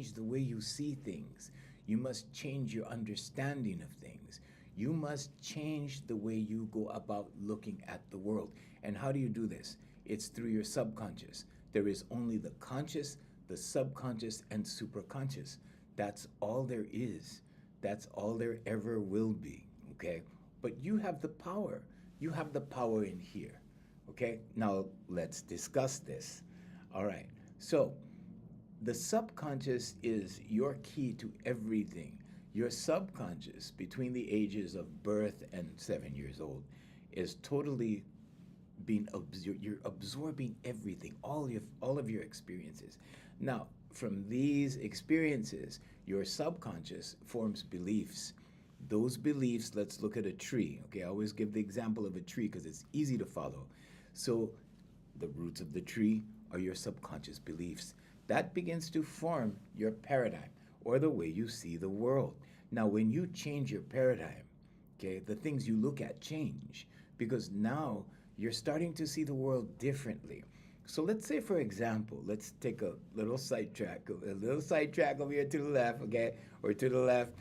change the way you see things. You must change your understanding of things. You must change the way you go about looking at the world. And how do you do this? It's through your subconscious. There is only the conscious, the subconscious, and superconscious. That's all there is. That's all there ever will be. Okay? But you have the power. You have the power in here. Okay? Now let's discuss this. All right. So the subconscious is your key to everything. Your subconscious, between the ages of birth and 7 years old, is totally being you're absorbing everything, all of your experiences. Now, from these experiences, your subconscious forms beliefs. Those beliefs, let's look at a tree. Okay, I always give the example of a tree because it's easy to follow. So the roots of the tree are your subconscious beliefs. That begins to form your paradigm or the way you see the world. Now, when you change your paradigm, okay, the things you look at change because now you're starting to see the world differently. So let's say, for example, let's take a little sidetrack over here to the left, okay, or to the left,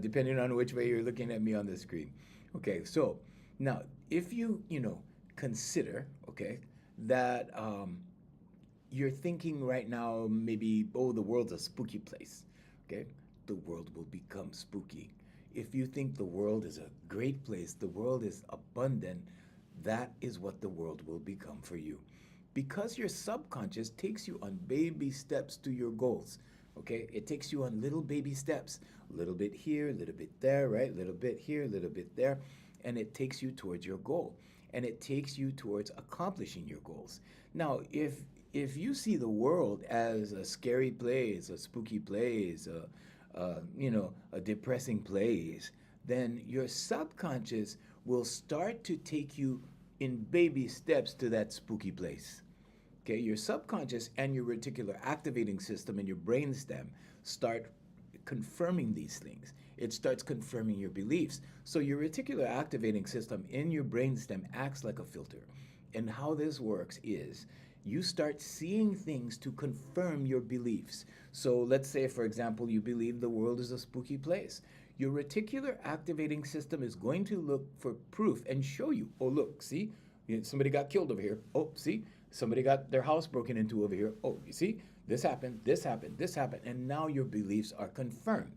depending on which way you're looking at me on the screen. Okay, so now if you consider, okay, that you're thinking right now maybe, oh, the world's a spooky place, okay, the world will become spooky. If you think the world is a great place, the world is abundant, that is what the world will become for you. Because your subconscious takes you on baby steps to your goals. Okay? It takes you on little baby steps. A little bit here, a little bit there, right? A little bit here, a little bit there. And it takes you towards your goal. And it takes you towards accomplishing your goals. Now, if you see the world as a scary place, a spooky place, a depressing place, then your subconscious will start to take you in baby steps to that spooky place. Okay, your subconscious and your reticular activating system in your brainstem start confirming these things. It starts confirming your beliefs. So your reticular activating system in your brainstem acts like a filter. And how this works is you start seeing things to confirm your beliefs. So let's say, for example, you believe the world is a spooky place. Your reticular activating system is going to look for proof and show you, oh, look, see, somebody got killed over here. Oh, see, somebody got their house broken into over here. Oh, you see, this happened, this happened, this happened. And now your beliefs are confirmed.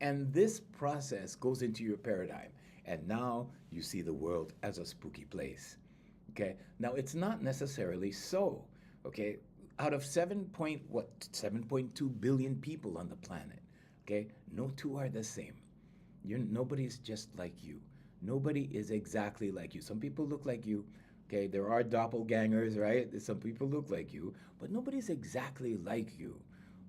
And this process goes into your paradigm. And now you see the world as a spooky place. Okay. Now it's not necessarily so. Okay. Out of 7.2 billion people on the planet, okay, no two are the same. Nobody's just like you. Nobody is exactly like you. Some people look like you. Okay, there are doppelgangers, right? Some people look like you, but nobody's exactly like you.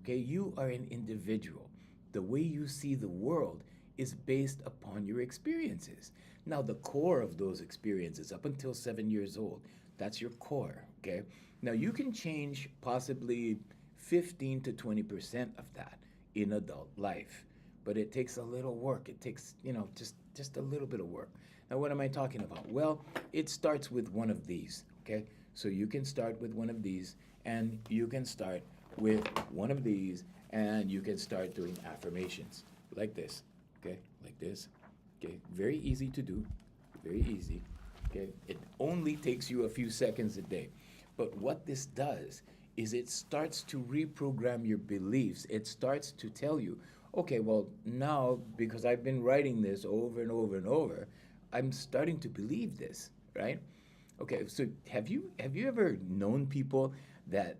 Okay, you are an individual. The way you see the world is based upon your experiences. Now, the core of those experiences up until 7 years old, that's your core, okay? Now, you can change possibly 15 to 20% of that in adult life, but it takes a little work. It takes, just a little bit of work. Now, what am I talking about? Well, it starts with one of these, okay? So you can start with one of these, and you can start with one of these, and you can start doing affirmations like this, okay? Like this, okay? Very easy to do, very easy, okay? It only takes you a few seconds a day. But what this does is it starts to reprogram your beliefs. It starts to tell you, okay, well, now, because I've been writing this over and over and over, I'm starting to believe this, right? Okay, so have you ever known people that,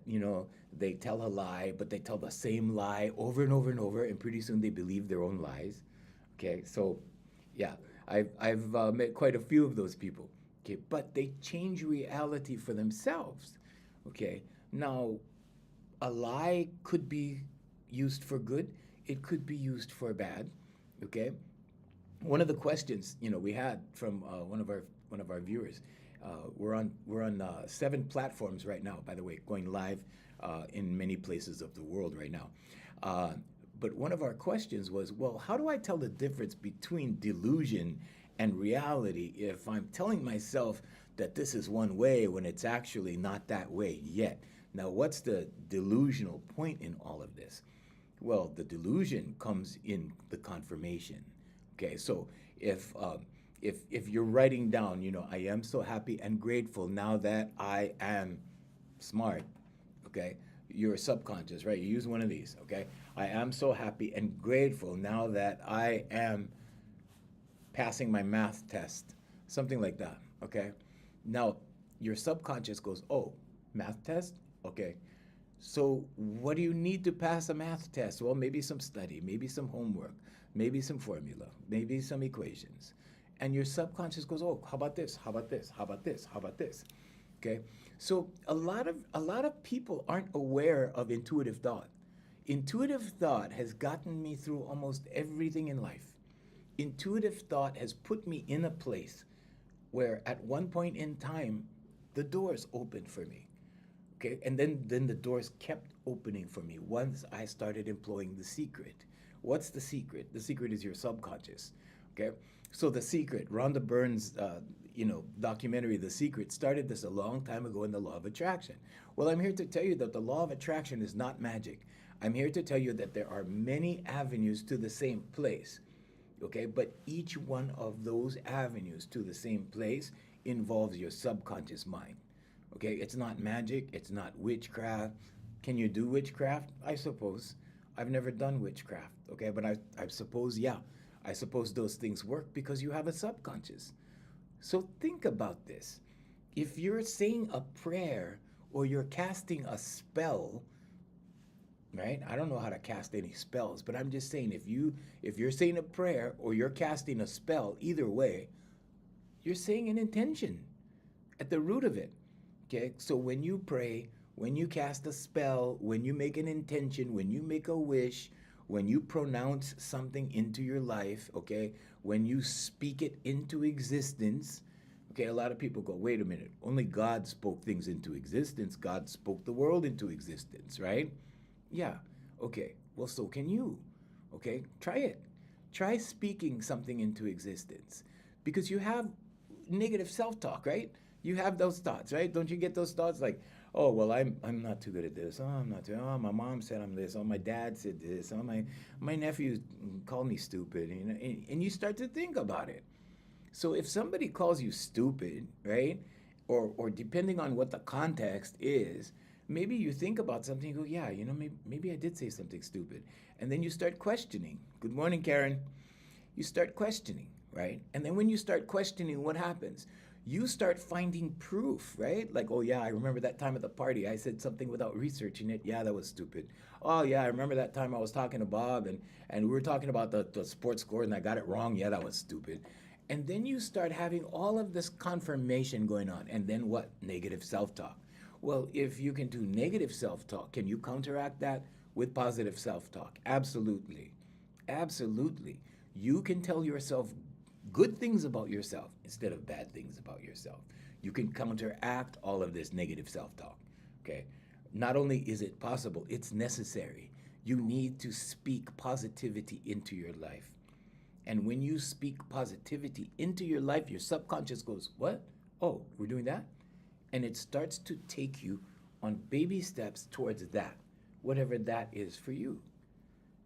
they tell a lie, but they tell the same lie over and over and over, and pretty soon they believe their own lies? Okay, so yeah, I've met quite a few of those people. Okay, but they change reality for themselves. Okay, now a lie could be used for good. It could be used for bad. Okay, one of the questions we had from one of our viewers. We're on 7 platforms right now, by the way, going live in many places of the world right now. But one of our questions was, well, how do I tell the difference between delusion and reality if I'm telling myself that this is one way when it's actually not that way yet? Now, what's the delusional point in all of this? Well, the delusion comes in the confirmation. Okay, so if if you're writing down, I am so happy and grateful now that I am smart. Okay, your subconscious, right? You use one of these. Okay, I am so happy and grateful now that I am passing my math test, something like that. Okay, now your subconscious goes, oh, math test. Okay, so, what do you need to pass a math test? Well, maybe some study, maybe some homework, maybe some formula, maybe some equations. And your subconscious goes, "Oh, how about this? How about this? How about this? How about this?" Okay? So, a lot of people aren't aware of intuitive thought. Intuitive thought has gotten me through almost everything in life. Intuitive thought has put me in a place where at one point in time the doors opened for me. Okay, and then the doors kept opening for me once I started employing the secret. What's the secret? The secret is your subconscious. Okay, so the secret, Rhonda Byrne's documentary The Secret, started this a long time ago in the law of attraction. Well, I'm here to tell you that the law of attraction is not magic. I'm here to tell you that there are many avenues to the same place. Okay, but each one of those avenues to the same place involves your subconscious mind. Okay, it's not magic, it's not witchcraft. Can you do witchcraft? I suppose. I've never done witchcraft, okay, but I suppose, yeah, I suppose those things work because you have a subconscious. So think about this. If you're saying a prayer or you're casting a spell, right? I don't know how to cast any spells, but I'm just saying if you're saying a prayer or you're casting a spell, either way, you're saying an intention at the root of it. Okay, so when you pray, when you cast a spell, when you make an intention, when you make a wish, when you pronounce something into your life, okay, when you speak it into existence, okay, a lot of people go, wait a minute, only God spoke things into existence. God spoke the world into existence, right? Yeah, okay, well, so can you. Okay, try it. Try speaking something into existence because you have negative self-talk, right? You have those thoughts, right? Don't you get those thoughts like, oh well, I'm not too good at this. Oh, I'm not too. Oh, my mom said I'm this. Oh, my dad said this. Oh, my nephew called me stupid. And you start to think about it. So if somebody calls you stupid, right, or depending on what the context is, maybe you think about something. You go, yeah, maybe I did say something stupid, and then you start questioning. Good morning, Karen. You start questioning, right? And then when you start questioning, what happens? You start finding proof, right? Like, oh yeah, I remember that time at the party I said something without researching it. Yeah, that was stupid. Oh yeah, I remember that time I was talking to Bob and we were talking about the sports score and I got it wrong. Yeah, that was stupid. And then you start having all of this confirmation going on. And then what? Negative self-talk. Well, if you can do negative self-talk, can you counteract that with positive self-talk? Absolutely. Absolutely. You can tell yourself good things about yourself instead of bad things about yourself. You can counteract all of this negative self talk. Okay? Not only is it possible, it's necessary. You need to speak positivity into your life. And when you speak positivity into your life, your subconscious goes, what? Oh, we're doing that? And it starts to take you on baby steps towards that, whatever that is for you.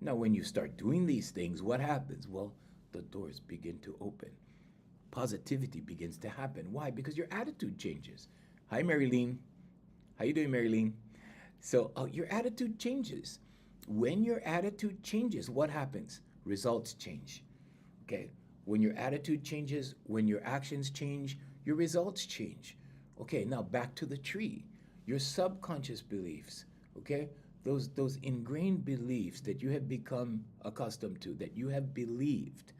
Now, when you start doing these things, what happens? Well, the doors begin to open. Positivity begins to happen. Why? Because your attitude changes. Hi, Marilyn. How you doing, Marilyn? So your attitude changes. When your attitude changes, what happens? Results change. Okay. When your attitude changes, when your actions change, your results change. Okay. Now back to the tree. Your subconscious beliefs. Okay. Those ingrained beliefs that you have become accustomed to, that you have believed.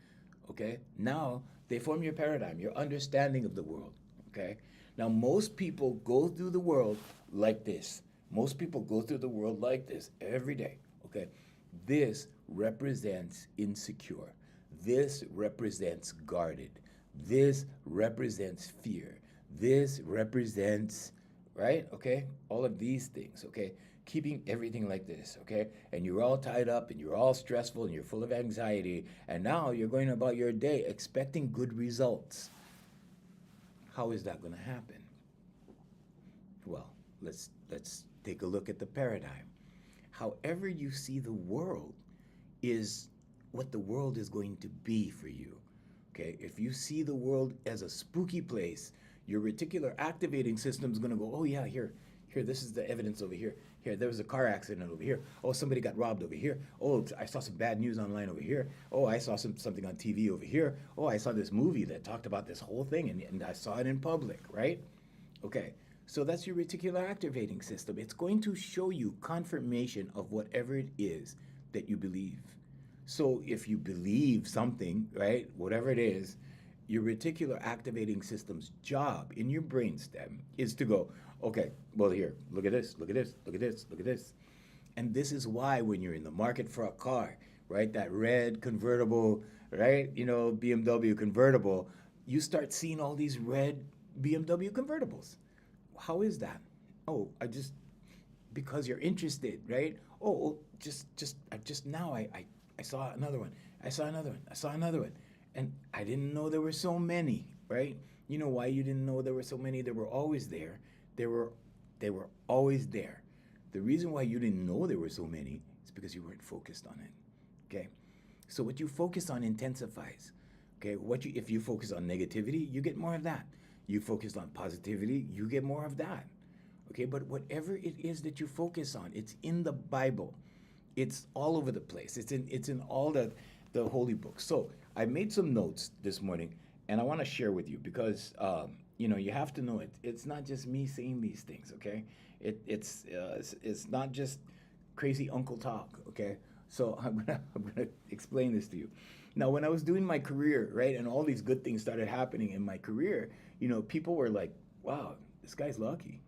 Okay. Now they form your paradigm, your understanding of the world. Okay. Now most people go through the world like this. Most people go through the world like this every day. Okay. This represents insecure. This represents guarded. This represents fear. This represents, right? Okay? All of these things, okay? Keeping everything like this, okay? And you're all tied up and you're all stressful and you're full of anxiety. And now you're going about your day expecting good results. How is that going to happen? Well, let's take a look at the paradigm. however you see the world is what the world is going to be for you. Okay, if you see the world as a spooky place, your reticular activating system is going to go, oh yeah, here, this is the evidence over here. Here, there was a car accident over here. Oh, somebody got robbed over here. Oh, I saw some bad news online over here. Oh, I saw something on TV over here. Oh, I saw this movie that talked about this whole thing, and I saw it in public, right? Okay, so that's your reticular activating system. It's going to show you confirmation of whatever it is that you believe. So if you believe something, right, whatever it is, your reticular activating system's job in your brainstem is to go, okay, well, here, look at this, look at this, look at this, look at this. And this is why when you're in the market for a car, right, that red convertible, right, BMW convertible, you start seeing all these red BMW convertibles. How is that? Oh, because you're interested, right? Oh, just now I saw another one. I saw another one. I saw another one. And I didn't know there were so many, right? You know why you didn't know there were so many? They were always there. They were always there. The reason why you didn't know there were so many is because you weren't focused on it. Okay? So what you focus on intensifies. Okay? If you focus on negativity, you get more of that. You focus on positivity, you get more of that. Okay? But whatever it is that you focus on, it's in the Bible. It's all over the place. It's in all the holy books. So I made some notes this morning, and I want to share with you because you have to know it. It's not just me saying these things, okay? It's not just crazy uncle talk, okay? So I'm gonna explain this to you. Now, when I was doing my career, right, and all these good things started happening in my career, people were like, "Wow, this guy's lucky."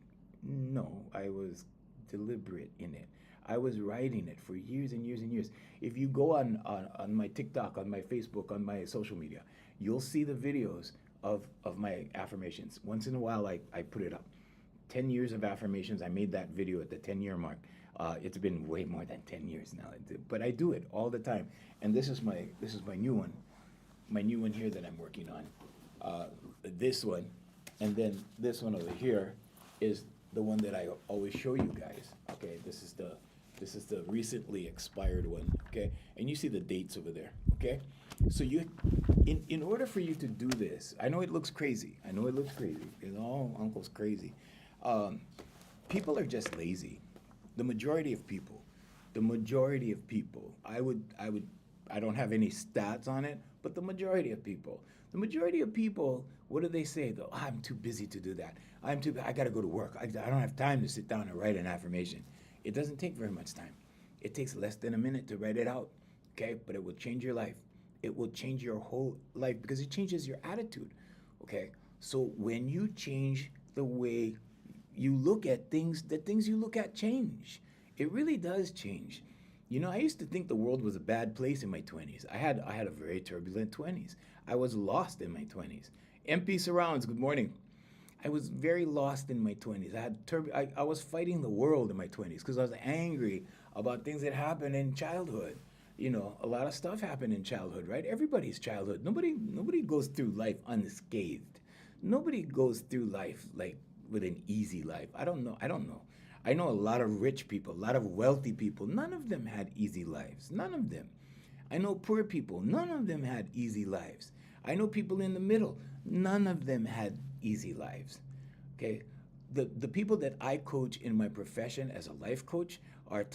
No, I was deliberate in it. I was writing it for years and years and years. If you go on my TikTok, on my Facebook, on my social media, you'll see the videos of my affirmations. Once in a while, I put it up. 10 years of affirmations. I made that video at the 10-year mark. It's been way more than 10 years now, but I do it all the time. And this is my new one, here that I'm working on. This one, and then this one over here is the one that I always show you guys. Okay, this is the recently expired one. Okay, and you see the dates over there. Okay, so in order for you to do this, I know it looks crazy. Uncle's crazy. People are just lazy. The majority of people. I don't have any stats on it, but the majority of people, what do they say though? I'm too busy to do that. I got to go to work. I don't have time to sit down and write an affirmation. It doesn't take very much time. It takes less than a minute to write it out, okay? But it will change your life. It will change your whole life because it changes your attitude, okay? So when you change the way you look at things, the things you look at change. It really does change. I used to think the world was a bad place in my 20s. I had a very turbulent 20s. I was lost in my 20s. MP Surrounds, good morning. I was very lost in my 20s. I was fighting the world in my 20s because I was angry about things that happened in childhood. A lot of stuff happened in childhood, right? Everybody's childhood. Nobody goes through life unscathed. Nobody goes through life like with an easy life. I don't know. I know a lot of rich people, a lot of wealthy people. None of them had easy lives. None of them. I know poor people. None of them had easy lives. I know people in the middle. None of them had easy lives. Okay? The people that I coach in my profession as a life coach are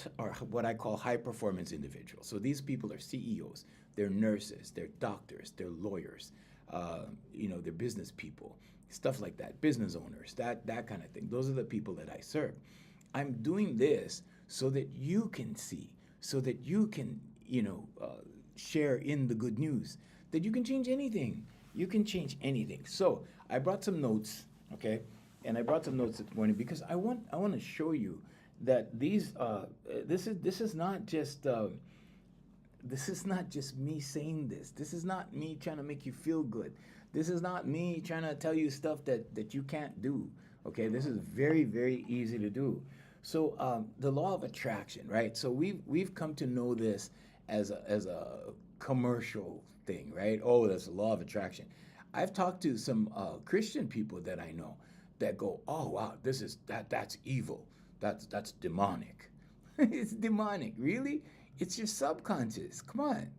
what I call high performance individuals. So these people are CEOs, they're nurses, they're doctors, they're lawyers, they're business people, stuff like that, business owners, that kind of thing. Those are the people that I serve. I'm doing this so that you can see, so that you can, share in the good news, that you can change anything. You can change anything. So I brought some notes, okay? And I brought some notes this morning because I want to show you that this is not just me saying this. This is not me trying to make you feel good. This is not me trying to tell you stuff that you can't do. Okay, this is very, very easy to do. So the law of attraction, right? So we've come to know this as a commercial thing, right? Oh, that's the law of attraction. I've talked to some Christian people that I know that go, oh wow, that's evil. That's demonic. It's demonic. Really? It's your subconscious. Come on,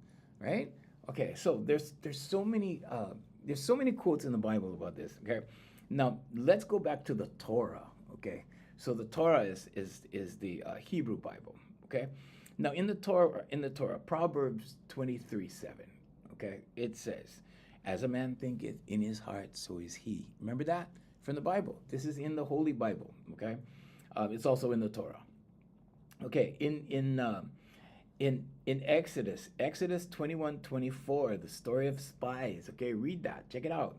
right? Okay, so there's so many quotes in the Bible about this. Okay, now let's go back to the Torah. Okay, so the Torah is the Hebrew Bible. Okay, now in the Torah, Proverbs 23:7. Okay, it says, "As a man thinketh in his heart, so is he." Remember that from the Bible. This is in the Holy Bible. Okay, it's also in the Torah. Okay, in Exodus 21:24, the story of spies. Okay, read that. Check it out.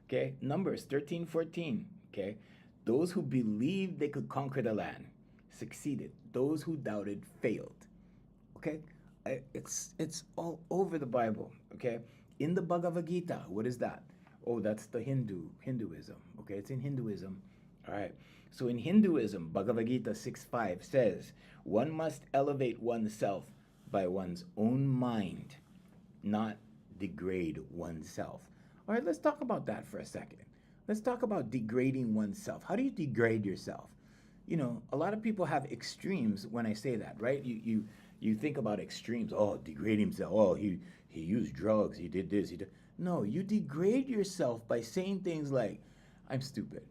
Okay, Numbers 13:14. Okay, those who believed they could conquer the land succeeded. Those who doubted failed. Okay, it's all over the Bible. Okay, in the Bhagavad Gita, what is that? Oh, that's the Hinduism. Okay, it's in Hinduism. All right. So in Hinduism, Bhagavad Gita 6:5 says, one must elevate oneself by one's own mind, not degrade oneself. All right, let's talk about that for a second. Let's talk about degrading oneself. How do you degrade yourself? A lot of people have extremes when I say that, right? You think about extremes. Oh, degrade himself. Oh, he used drugs. He did this. He did. No, you degrade yourself by saying things like, "I'm stupid."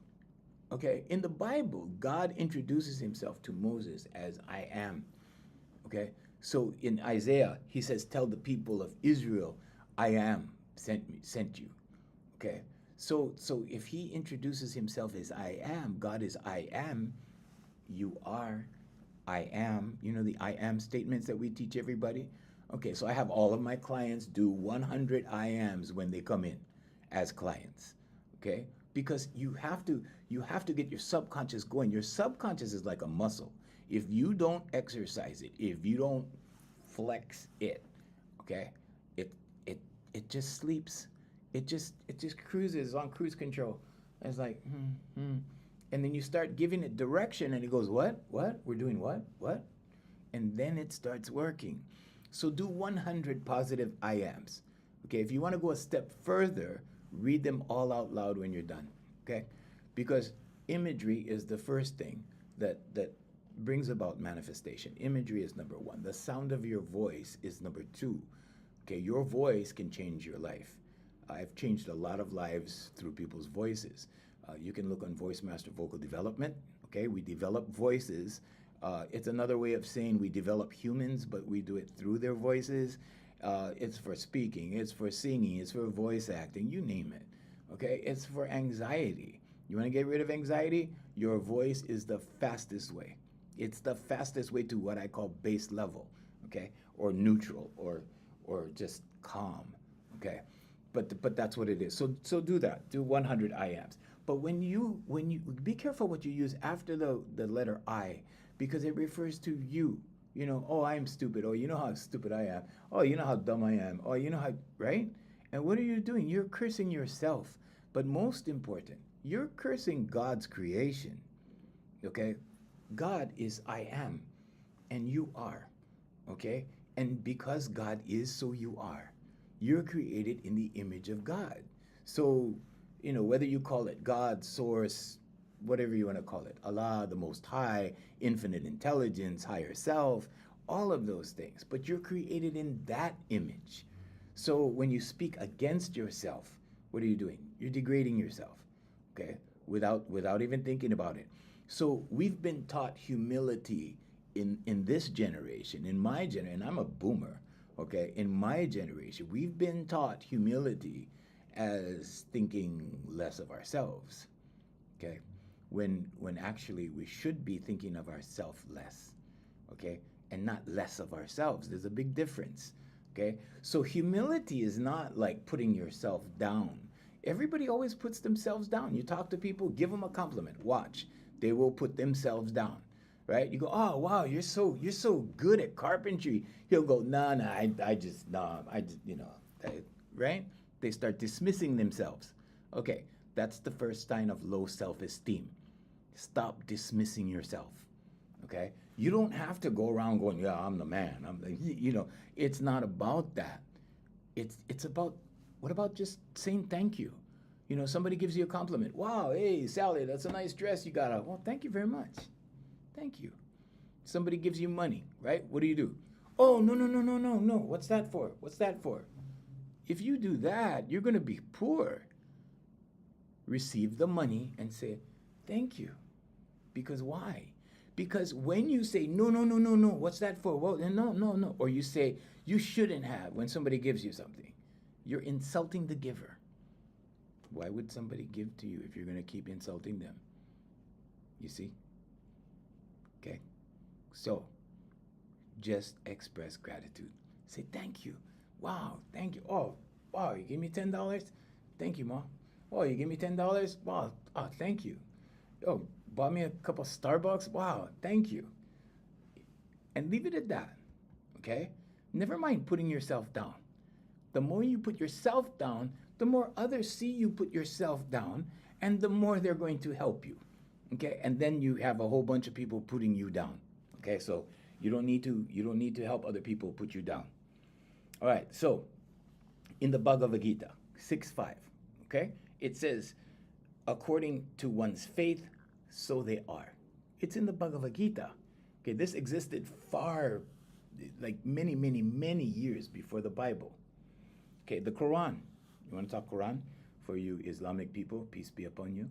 Okay, in the Bible, God introduces himself to Moses as I am. Okay, so in Isaiah, he says, "Tell the people of Israel, I am sent you." Okay, so if he introduces himself as I am, God is I am, you are, I am. The I am statements that we teach everybody. Okay, so I have all of my clients do 100 I ams when they come in as clients. Okay, because you have to get your subconscious going. Your subconscious is like a muscle. If you don't exercise it, if you don't flex it, okay, it it it just sleeps. It just cruises on cruise control. It's like, and then you start giving it direction, and it goes, what? What? We're doing what? What? And then it starts working. So do 100 positive I ams. Okay, if you want to go a step further, read them all out loud when you're done. Okay, because imagery is the first thing that brings about manifestation. Imagery is number one. The sound of your voice is number two. Okay, your voice can change your life. I've changed a lot of lives through people's voices. You can look on Voice Master Vocal Development. Okay, we develop voices. It's another way of saying we develop humans, but we do it through their voices. It's for speaking, it's for singing, it's for voice acting, you name it. Okay, it's for anxiety. You want to get rid of anxiety? Your voice is the fastest way. It's the fastest way to what I call base level, okay, or neutral, or just calm, okay. But that's what it is. So do that. Do 100 I ams. But when you be careful what you use after the letter I, because it refers to you. Oh, I'm stupid. Oh, you know how stupid I am. Oh, you know how dumb I am. Oh, you know how, right? And what are you doing? You're cursing yourself. But most important, you're cursing God's creation. Okay? God is I am, and you are. Okay? And because God is, so you are. You're created in the image of God. So, whether you call it God, source, whatever you want to call it, Allah, the Most High, infinite intelligence, higher self, all of those things. But you're created in that image. So when you speak against yourself, what are you doing? You're degrading yourself, okay, without even thinking about it. So we've been taught humility in this generation, in my generation, and I'm a boomer, okay, in my generation, we've been taught humility as thinking less of ourselves, okay, when actually we should be thinking of ourselves less, okay, and not less of ourselves. There's a big difference, okay? So humility is not like putting yourself down. Everybody always puts themselves down. You talk to people, give them a compliment. Watch, they will put themselves down, right? You go, oh wow, you're so good at carpentry. He'll go, nah, I just, right? They start dismissing themselves. Okay, that's the first sign of low self-esteem. Stop dismissing yourself. Okay, you don't have to go around going, yeah, I'm the man. It's not about that. It's about, what about just saying thank you? Somebody gives you a compliment. Wow, hey Sally, that's a nice dress you got on. Well, thank you very much. Thank you. Somebody gives you money, right? What do? Oh, no, no, no, no, no, no. What's that for? What's that for? If you do that, you're going to be poor. Receive the money and say, thank you. Because why? Because when you say, no, no, no, no, no, what's that for? Well, no, no, no. Or you say, you shouldn't have when somebody gives you something. You're insulting the giver. Why would somebody give to you if you're going to keep insulting them? You see? Okay? So, just express gratitude. Say, thank you. Wow, thank you. Oh, wow, you gave me $10? Thank you, Mom. Oh, you gave me $10? Wow, oh, thank you. Oh, bought me a cup of Starbucks? Wow, thank you. And leave it at that, okay? Never mind putting yourself down. The more you put yourself down, the more others see you put yourself down, and the more they're going to help you, okay? And then you have a whole bunch of people putting you down, okay? So you don't need to help other people put you down. All right, so in the Bhagavad Gita 6:5, okay, it says, according to one's faith, so they are. It's in the Bhagavad Gita. Okay, this existed far, like many, many, many years before the Bible. Okay, the Quran. You want to talk Quran? For you Islamic people, peace be upon you.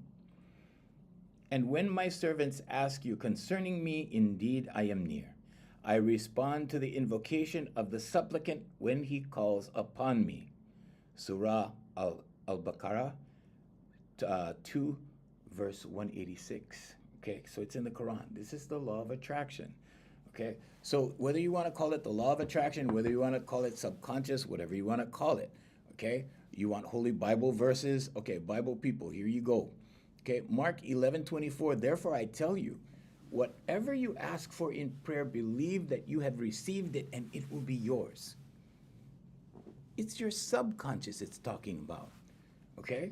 And when my servants ask you concerning me, indeed I am near. I respond to the invocation of the supplicant when he calls upon me. Surah Al-Baqarah 2, verse 186. Okay, so it's in the Quran. This is the law of attraction. Okay, so whether you want to call it the law of attraction, whether you want to call it subconscious, whatever you want to call it, okay, you want holy Bible verses, okay, Bible people, here you go. Okay, Mark 11:24, therefore I tell you, whatever you ask for in prayer, believe that you have received it and it will be yours. It's your subconscious it's talking about, okay?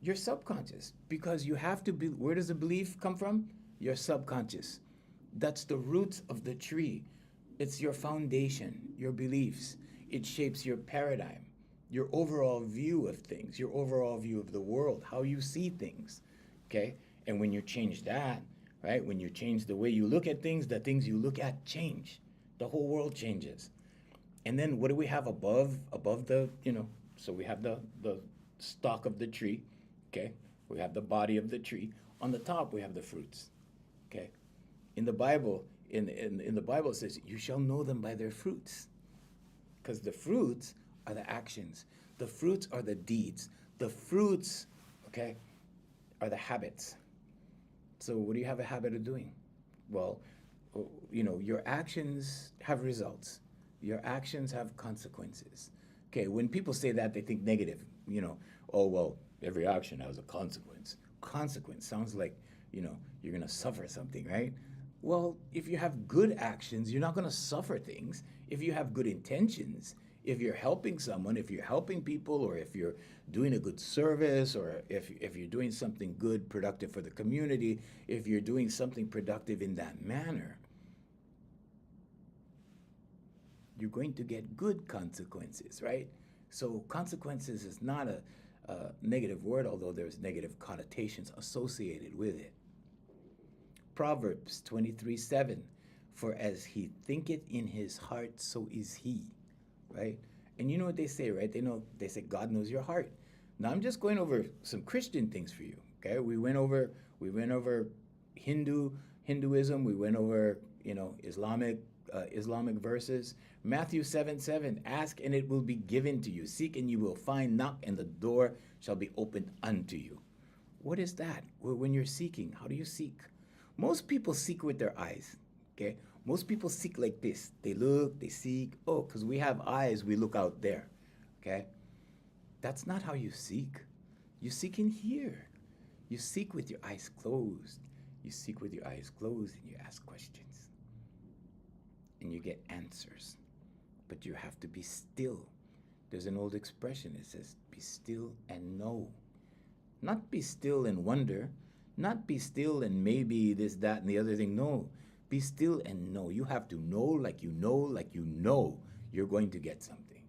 Your subconscious, because you have to be, where does the belief come from? Your subconscious. That's the roots of the tree. It's your foundation, your beliefs. It shapes your paradigm, your overall view of things, your overall view of the world, how you see things, okay? And when you change that, right, when you change the way you look at things, the things you look at change. The whole world changes. And then what do we have above the, so we have the stalk of the tree, okay? We have the body of the tree. On the top, we have the fruits, okay? In the Bible, in the Bible it says, you shall know them by their fruits. Because the fruits are the actions. The fruits are the deeds. The fruits, okay, are the habits. So what do you have a habit of doing? Well, your actions have results. Your actions have consequences. Okay, when people say that, they think negative. Oh, well, every action has a consequence. Consequence sounds like, you're going to suffer something, right? Well, if you have good actions, you're not going to suffer things. If you have good intentions, if you're helping someone, if you're helping people, or if you're doing a good service, or if you're doing something good, productive for the community, if you're doing something productive in that manner, you're going to get good consequences, right? So consequences is not a negative word, although there's negative connotations associated with it. Proverbs 23:7, for as he thinketh in his heart, so is he, right? And you know what they say, right? They say God knows your heart. Now I'm just going over some Christian things for you, okay? We went over Hinduism, we went over, Islamic verses. Matthew 7:7, ask and it will be given to you. Seek and you will find. Knock and the door shall be opened unto you. What is that? Well, when you're seeking, how do you seek? Most people seek with their eyes, okay? Most people seek like this. They look, they seek. Oh, because we have eyes, we look out there, okay? That's not how you seek. You seek in here. You seek with your eyes closed. You seek with your eyes closed and you ask questions. And you get answers. But you have to be still. There's an old expression. It says, be still and know. Not be still and wonder. Not be still and maybe this, that, and the other thing. No. Be still and know. You have to know like you know you're going to get something.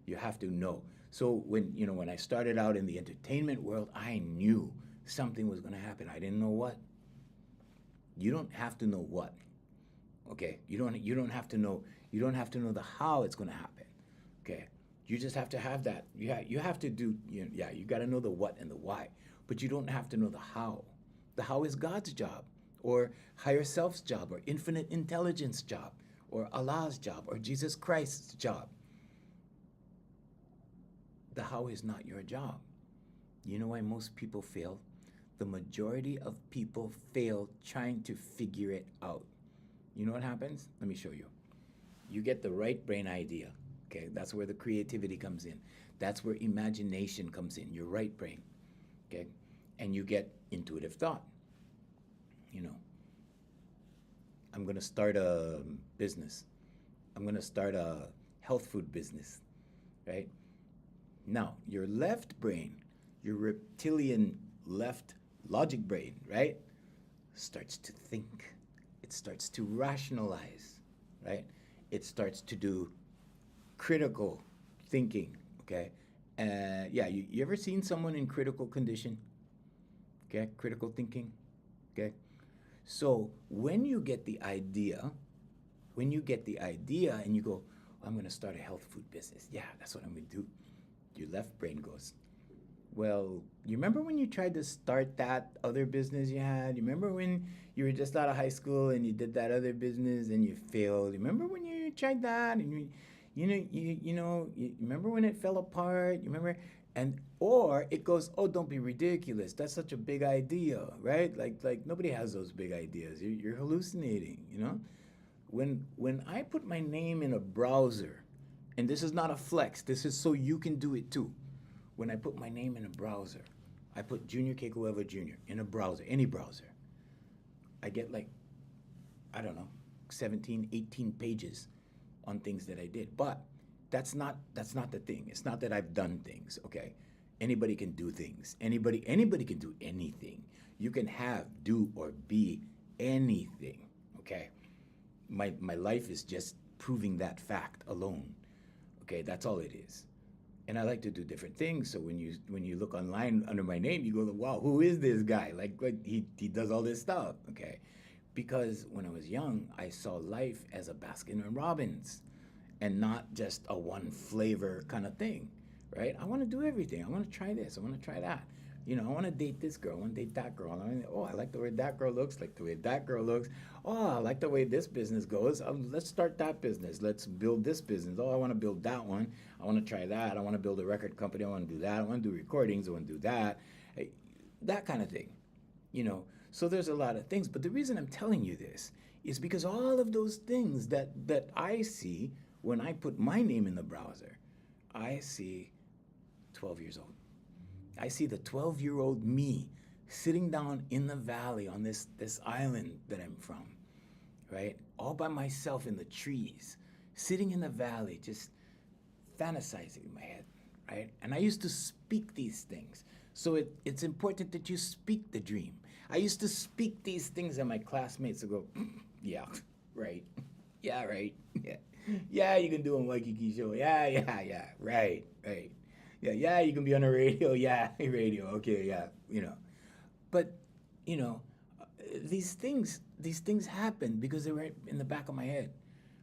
You have to know. So when I started out in the entertainment world, I knew something was going to happen. I didn't know what. You don't have to know what. Okay, you don't have to know the how it's going to happen. Okay, you just have to have that. You have to do. Yeah, you got to know the what and the why, but you don't have to know the how. The how is God's job, or higher self's job, or infinite intelligence job, or Allah's job, or Jesus Christ's job. The how is not your job. You know why most people fail? The majority of people fail trying to figure it out. You know what happens? Let me show you. You get the right brain idea. Okay, that's where the creativity comes in. That's where imagination comes in, your right brain. Okay, and you get intuitive thought. You know, I'm going to start a business. I'm going to start a health food business, right? Now, your left brain, your reptilian left logic brain, right, starts to think. It starts to rationalize, right? It starts to do critical thinking, okay? Yeah, you ever seen someone in critical condition? Okay, critical thinking, okay? So when you get the idea, and you go, I'm gonna start a health food business. Yeah, that's what I'm gonna do. Your left brain goes, well, you remember when you tried to start that other business you had? You remember when you were just out of high school and you did that other business and you failed? You remember when you tried that and you remember when it fell apart? You remember? And or it goes, oh, don't be ridiculous. That's such a big idea, right? Like nobody has those big ideas. You're hallucinating, you know? When I put my name in a browser, and this is not a flex, this is so you can do it too. When I put my name in a browser, I put Junior Kekuewa Jr. in a browser, any browser. I get like, I don't know, 17, 18 pages on things that I did. But that's not the thing. It's not that I've done things, okay? Anybody can do things. Anybody can do anything. You can have, do, or be anything, okay? My life is just proving that fact alone. Okay, that's all it is. And I like to do different things. So when you look online under my name, you go, wow, who is this guy? Like he does all this stuff, okay? Because when I was young, I saw life as a Baskin and Robbins, and not just a one flavor kind of thing, right? I want to do everything. I want to try this. I want to try that. You know, I want to date this girl. I want to date that girl. I like the way that girl looks. Like the way that girl looks. Oh, I like the way this business goes. Let's start that business. Let's build this business. Oh, I want to build that one. I want to try that. I want to build a record company. I want to do that. I want to do recordings. I want to do that. That kind of thing. You know, so there's a lot of things. But the reason I'm telling you this is because all of those things that I see when I put my name in the browser, I see 12 years old. I see the 12-year-old me sitting down in the valley on this island that I'm from, right? All by myself in the trees, sitting in the valley, just fantasizing in my head, right? And I used to speak these things. So it's important that you speak the dream. I used to speak these things and my classmates would go, yeah, right. Yeah, right. Yeah. Yeah, you can do a Waikiki show. Yeah, right. Yeah, you can be on the radio. Yeah, radio. Okay, yeah, you know. But, you know, these things happen because they were in the back of my head.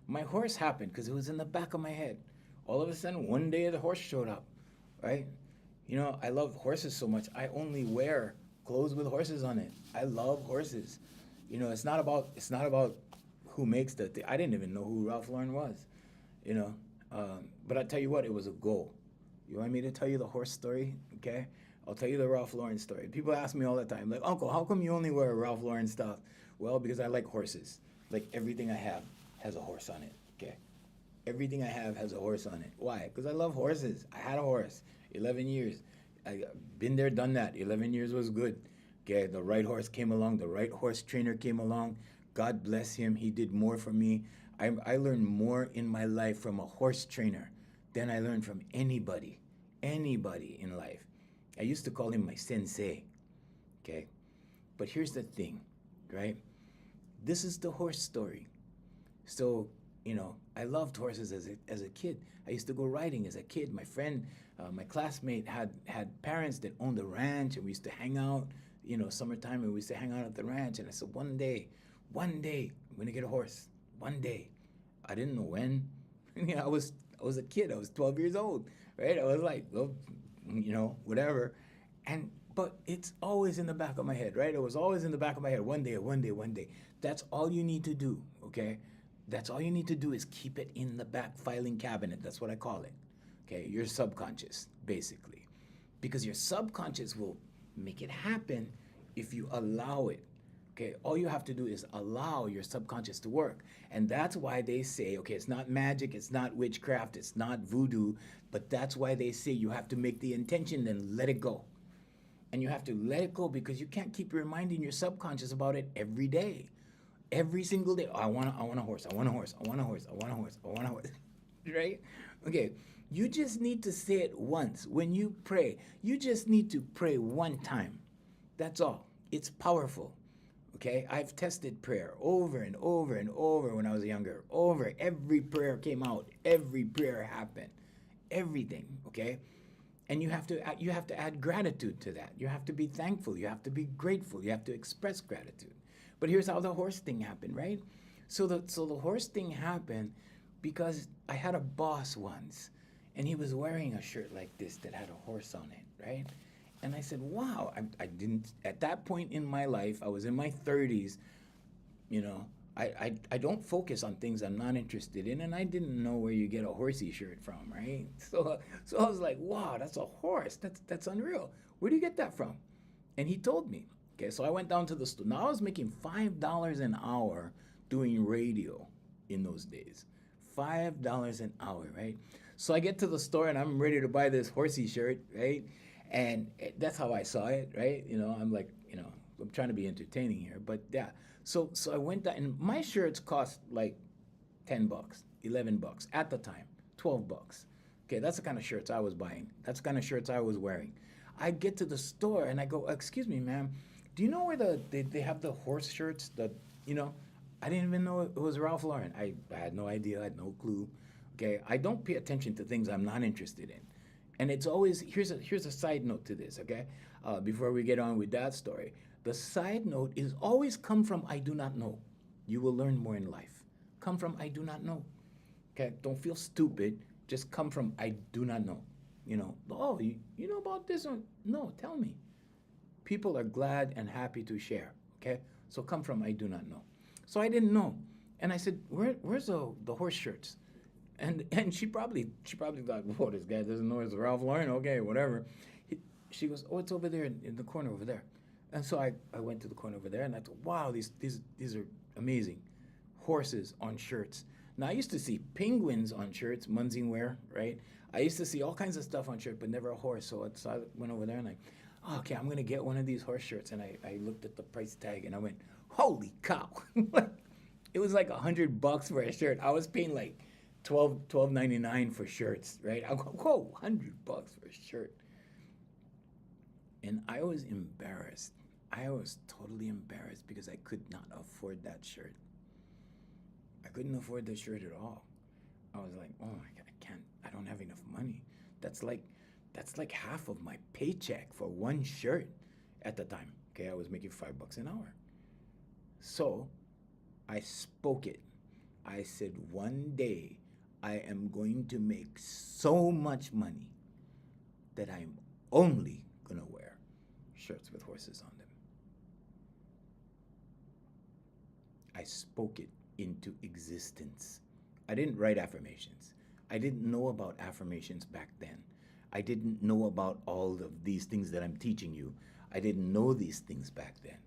My horse happened because it was in the back of my head. All of a sudden, one day the horse showed up, right? You know, I love horses so much. I only wear clothes with horses on it. I love horses. You know, it's not about who makes the thing. I didn't even know who Ralph Lauren was, you know. But I tell you what, it was a goal. You want me to tell you the horse story? Okay, I'll tell you the Ralph Lauren story. People ask me all the time, like, Uncle, how come you only wear Ralph Lauren stuff? Well, because I like horses. Like everything I have has a horse on it. Okay, everything I have has a horse on it. Why? Because I love horses. I had a horse, 11 years. I been there, done that. 11 years was good. Okay, the right horse came along. The right horse trainer came along. God bless him. He did more for me. I learned more in my life from a horse trainer than I learned from anybody in life. I used to call him my sensei, okay? But here's the thing, right? This is the horse story. So, you know, I loved horses as a kid. I used to go riding as a kid. My friend, my classmate had parents that owned a ranch, and we used to hang out, you know, summertime, and we used to hang out at the ranch. And I said, one day, I'm gonna get a horse, one day. I didn't know when. I was a kid. I was 12 years old, right? I was like, well, whatever. And but it's always in the back of my head, right? It was always in the back of my head. One day, one day, one day. That's all you need to do, okay? That's all you need to do is keep it in the back filing cabinet. That's what I call it. Okay, your subconscious, basically. Because your subconscious will make it happen if you allow it. Okay, all you have to do is allow your subconscious to work. And that's why they say, okay, it's not magic, it's not witchcraft, it's not voodoo, but that's why they say you have to make the intention and let it go. And you have to let it go because you can't keep reminding your subconscious about it every day. Every single day. Oh, I want a horse, I want a horse, I want a horse, I want a horse, I want a horse. Right? Okay. You just need to say it once. When you pray, you just need to pray one time. That's all. It's powerful. Okay, I've tested prayer over and over and over when I was younger. Over. Every prayer came out. Every prayer happened. Everything. Okay, and you have to add gratitude to that. You have to be thankful. You have to be grateful. You have to express gratitude. But here's how the horse thing happened, right? So the horse thing happened because I had a boss once, and he was wearing a shirt like this that had a horse on it, right? And I said, wow, I didn't, at that point in my life, I was in my 30s, you know, I don't focus on things I'm not interested in, and I didn't know where you get a horsey shirt from, right? So I was like, wow, that's a horse. That's unreal. Where do you get that from? And he told me. Okay, so I went down to the store. Now I was making $5 an hour doing radio in those days. $5 an hour, right? So I get to the store and I'm ready to buy this horsey shirt, right? And that's how I saw it, right? I'm like, I'm trying to be entertaining here, but yeah. So I went down, and my shirts cost like $10, $11 at the time, $12. Okay, that's the kind of shirts I was buying. That's the kind of shirts I was wearing. I get to the store and I go, excuse me, ma'am, do you know where they have the horse shirts? I didn't even know it was Ralph Lauren. I had no idea. I had no clue. Okay, I don't pay attention to things I'm not interested in. And it's always, here's a side note to this, okay? Before we get on with that story. The side note is always come from I do not know. You will learn more in life. Come from I do not know. Okay? Don't feel stupid. Just come from I do not know. Oh, you know about this one? No, tell me. People are glad and happy to share, okay? So come from I do not know. So I didn't know. And I said, where's the horse shirts? And she probably thought, whoa, this guy doesn't know it's Ralph Lauren. Okay, whatever. She goes, oh, it's over there in the corner over there. And so I went to the corner over there, and I thought, wow, these are amazing. Horses on shirts. Now, I used to see penguins on shirts, Munsingwear, right? I used to see all kinds of stuff on shirts, but never a horse. So I went over there, and oh, okay, I'm going to get one of these horse shirts. And I looked at the price tag, and I went, holy cow. It was like $100 for a shirt. I was paying like $12.99 for shirts, right? I go, whoa, $100 for a shirt. And I was embarrassed. I was totally embarrassed because I could not afford that shirt. I couldn't afford the shirt at all. I was like, oh my God, I don't have enough money. That's like half of my paycheck for one shirt at the time. Okay, I was making $5 an hour. So I spoke it. I said, one day I am going to make so much money that I'm only going to wear shirts with horses on them. I spoke it into existence. I didn't write affirmations. I didn't know about affirmations back then. I didn't know about all of these things that I'm teaching you. I didn't know these things back then.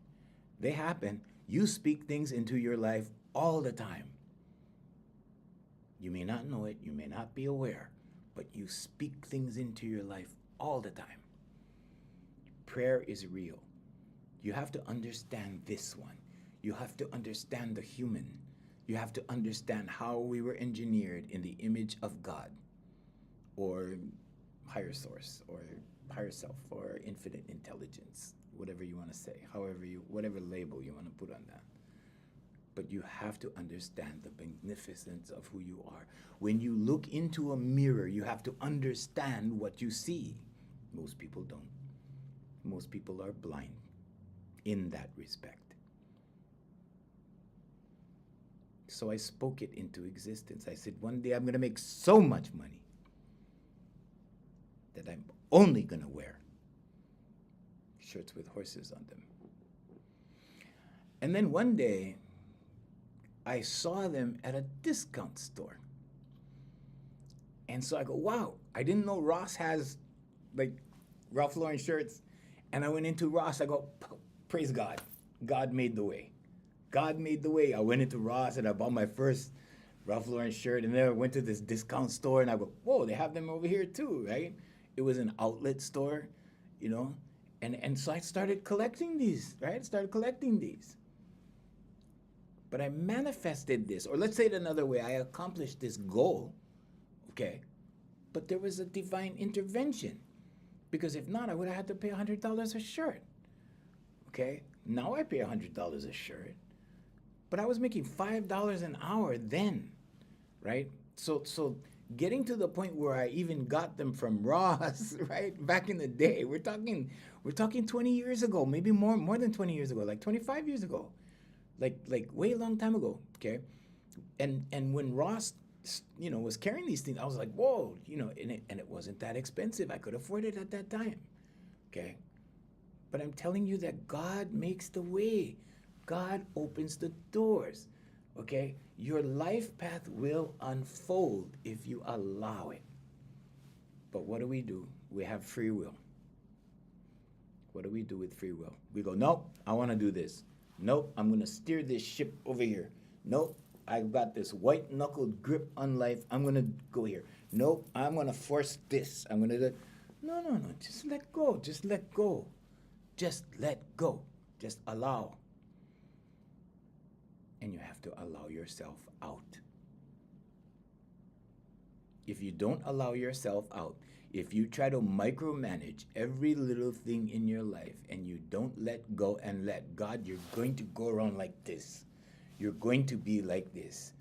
They happen. You speak things into your life all the time. You may not know it, you may not be aware, but you speak things into your life all the time. Prayer is real. You have to understand this one. You have to understand the human. You have to understand how we were engineered in the image of God, or higher source, or higher self, or infinite intelligence, whatever you want to say, whatever label you want to put on that. But you have to understand the magnificence of who you are. When you look into a mirror, you have to understand what you see. Most people don't. Most people are blind in that respect. So I spoke it into existence. I said, one day I'm going to make so much money that I'm only going to wear shirts with horses on them. And then one day, I saw them at a discount store. And so I go, wow, I didn't know Ross has like Ralph Lauren shirts. And I went into Ross, I go, praise God. God made the way. God made the way. I went into Ross and I bought my first Ralph Lauren shirt. And then I went to this discount store and I go, whoa, they have them over here too, right? It was an outlet store, you know? And so I started collecting these, right? Started collecting these. But I manifested this, or let's say it another way, I accomplished this goal, okay? But there was a divine intervention. Because if not, I would have had to pay $100 a shirt, okay? Now I pay $100 a shirt. But I was making $5 an hour then, right? So getting to the point where I even got them from Ross, right? Back in the day, we're talking 20 years ago, maybe more than 20 years ago, like 25 years ago, like way long time ago, okay? And when Ross, you know, was carrying these things, I was like, whoa, you know, and it wasn't that expensive. I could afford it at that time, okay? But I'm telling you that God makes the way. God opens the doors, okay? Your life path will unfold if you allow it. But what do? We have free will. What do we do with free will? We go, nope, I want to do this. Nope, I'm going to steer this ship over here. Nope, I've got this white-knuckled grip on life. I'm going to go here. Nope, I'm going to force this. I'm going to do... No. Just let go. Just let go. Just let go. Just allow. And you have to allow yourself out. If you don't allow yourself out, if you try to micromanage every little thing in your life and you don't let go and let God, you're going to go around like this. You're going to be like this,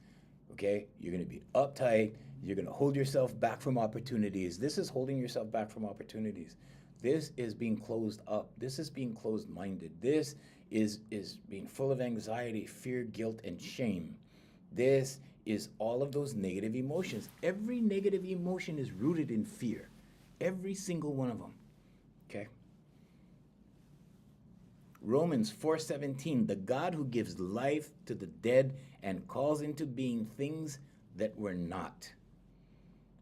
okay? You're going to be uptight. You're going to hold yourself back from opportunities. This is holding yourself back from opportunities. This is being closed up. This is being closed-minded. This is being full of anxiety, fear, guilt, and shame. This is all of those negative emotions. Every negative emotion is rooted in fear. Every single one of them, okay? Romans 4:17, the God who gives life to the dead and calls into being things that were not.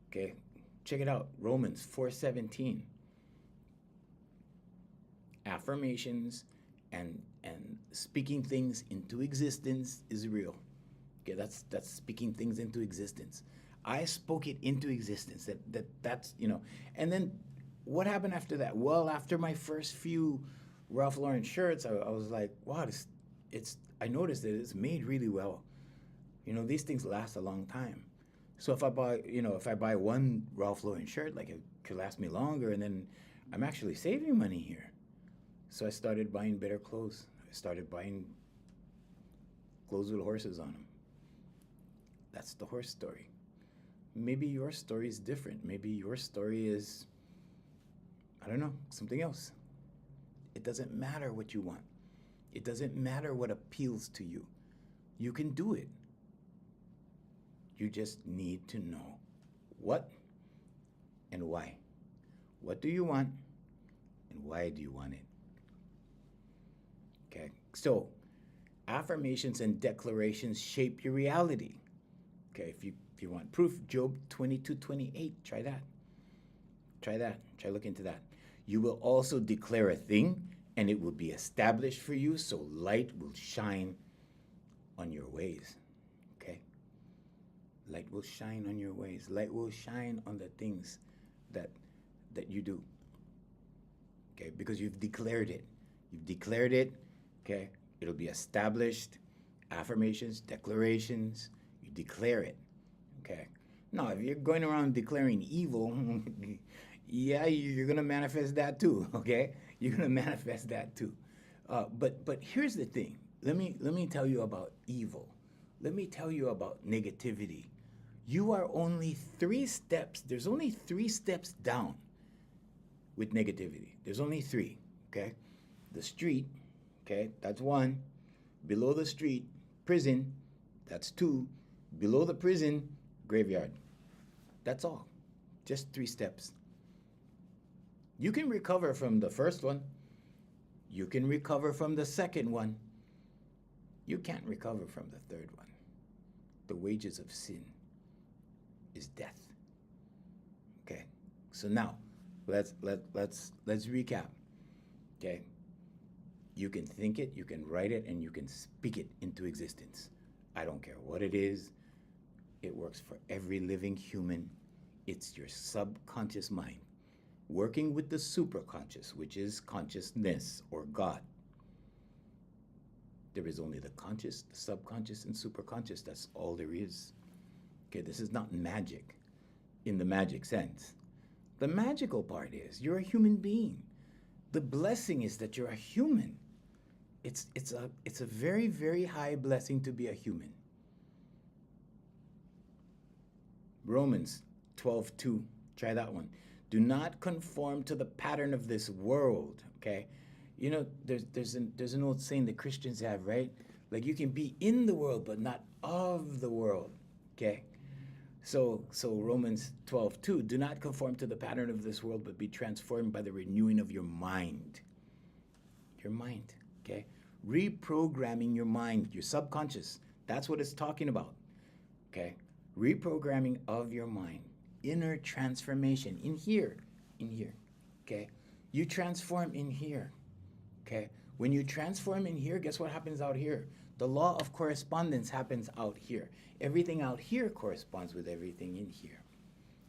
Okay, check it out, Romans 4:17. Affirmations and speaking things into existence is real. Okay, that's speaking things into existence. I spoke it into existence. That's, you know. And then what happened after that? Well, after my first few Ralph Lauren shirts, I was like, wow, I noticed that it's made really well. You know, these things last a long time. So if I buy one Ralph Lauren shirt, like it could last me longer, and then I'm actually saving money here. So I started buying better clothes. I started buying clothes with horses on them. That's the horse story. Maybe your story is different. Maybe your story is, I don't know, something else. It doesn't matter what you want. It doesn't matter what appeals to you. You can do it. You just need to know what and why. What do you want and why do you want it? Okay, so affirmations and declarations shape your reality. Okay, if you want proof, Job 22:28, try that. Try look into that. You will also declare a thing and it will be established for you, so light will shine on your ways. Okay? Light will shine on your ways. Light will shine on the things that you do. Okay? Because you've declared it. You've declared it. Okay? It'll be established. Affirmations, declarations, you declare it. Okay? Now, if you're going around declaring evil, yeah, you're going to manifest that too, okay? You're going to manifest that too. But here's the thing. Let me tell you about evil. Let me tell you about negativity. You are only 3 steps. There's only 3 steps down with negativity. There's only 3, okay? The street, okay? That's 1. Below the street, prison, That's 2. Below the prison, graveyard. That's all. Just 3 steps. You can recover from the first one. You can recover from the second one. You can't recover from the third one. The wages of sin is death. Okay. So now, let's recap. Okay. You can think it, you can write it, and you can speak it into existence. I don't care what it is. It works for every living human. It's your subconscious mind working with the superconscious, which is consciousness or God. There is only the conscious, the subconscious, and superconscious. That's all there is. Okay, this is not magic in the magic sense. The magical part is you're a human being. The blessing is that you're a human. It's a very, very high blessing to be a human. Romans 12:2. Try that one. Do not conform to the pattern of this world. Okay, you know there's an old saying that Christians have, right? Like you can be in the world but not of the world. Okay, so Romans 12:2. Do not conform to the pattern of this world, but be transformed by the renewing of your mind. Your mind. Okay, reprogramming your mind, your subconscious. That's what it's talking about. Okay, reprogramming of your mind. Inner transformation in here, okay? You transform in here, okay? When you transform in here, guess what happens out here? The law of correspondence happens out here. Everything out here corresponds with everything in here.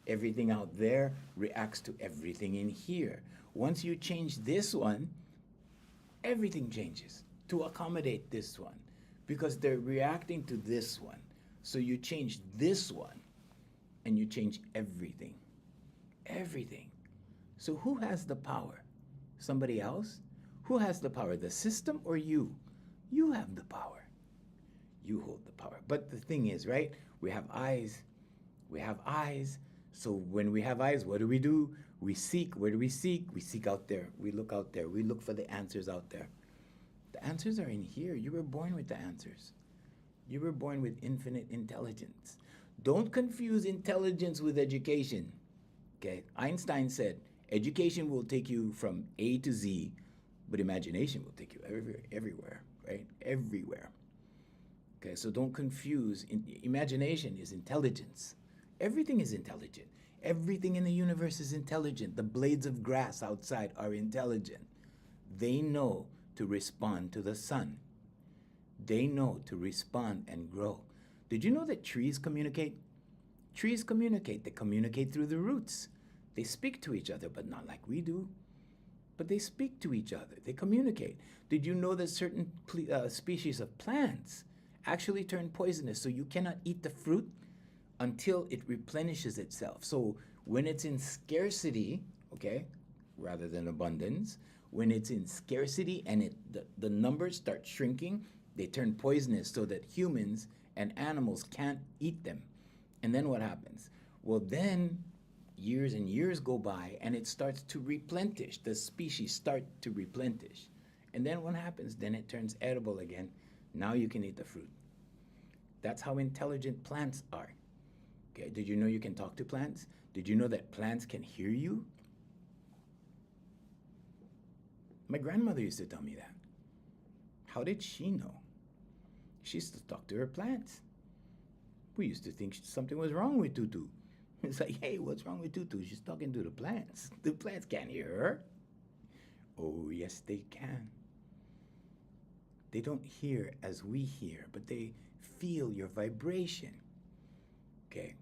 Everything out there reacts to everything in here. Once you change this one, everything changes to accommodate this one because they're reacting to this one. So you change this one, and you change everything. Everything. So who has the power? Somebody else? Who has the power? The system or you? You have the power. You hold the power. But the thing is, right? We have eyes. We have eyes. So when we have eyes, what do? We seek. Where do we seek? We seek out there. We look out there. We look for the answers out there. The answers are in here. You were born with the answers. You were born with infinite intelligence. Don't confuse intelligence with education. Okay, Einstein said, education will take you from A to Z, but imagination will take you everywhere, right? Everywhere. Okay, so don't confuse. Imagination is intelligence. Everything is intelligent. Everything in the universe is intelligent. The blades of grass outside are intelligent. They know to respond to the sun. They know to respond and grow. Did you know that trees communicate? Trees communicate. They communicate through the roots. They speak to each other, but not like we do. But they speak to each other. They communicate. Did you know that certain species of plants actually turn poisonous, so you cannot eat the fruit until it replenishes itself? So when it's in scarcity, okay, rather than abundance, when it's in scarcity and the numbers start shrinking, they turn poisonous so that humans and animals can't eat them. And then what happens? Well, then years and years go by and it starts to replenish. The species start to replenish. And then what happens? Then it turns edible again. Now you can eat the fruit. That's how intelligent plants are. Okay, did you know you can talk to plants? Did you know that plants can hear you? My grandmother used to tell me that. How did she know? She used to talk to her plants. We used to think something was wrong with Tutu. It's like, hey, what's wrong with Tutu? She's talking to the plants. The plants can't hear her. Oh, yes, they can. They don't hear as we hear, but they feel your vibration. Okay.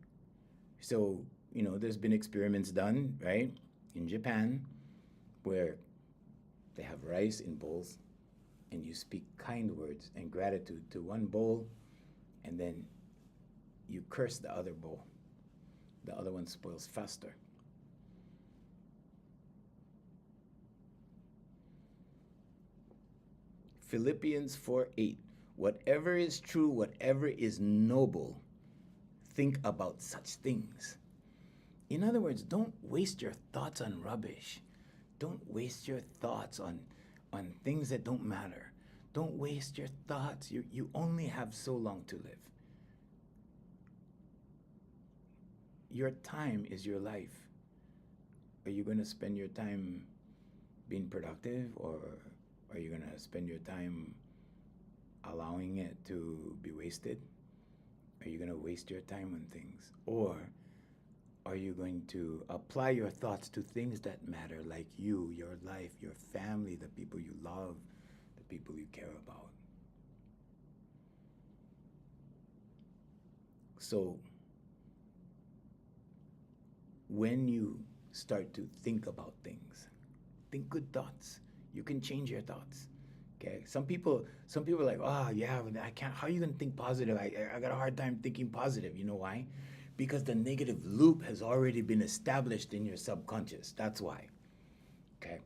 So, you know, there's been experiments done, right, in Japan, where they have rice in bowls, and you speak kind words and gratitude to one bowl, and then you curse the other bowl. The other one spoils faster. Philippians 4:8. Whatever is true, whatever is noble, think about such things. In other words, don't waste your thoughts on rubbish. Don't waste your thoughts on things that don't matter. Don't waste your thoughts. You only have so long to live. your time is your life. Are you going to spend your time being productive, or are you going to spend your time allowing it to be wasted? Are you going to waste your time on things? Or are you going to apply your thoughts to things that matter, like you, your life, your family, the people you love, the people you care about? So, when you start to think about things, think good thoughts. You can change your thoughts. Okay. Some people are like, oh yeah, I can't. How are you gonna think positive? I got a hard time thinking positive. You know why? Because the negative loop has already been established in your subconscious. That's why. Okay.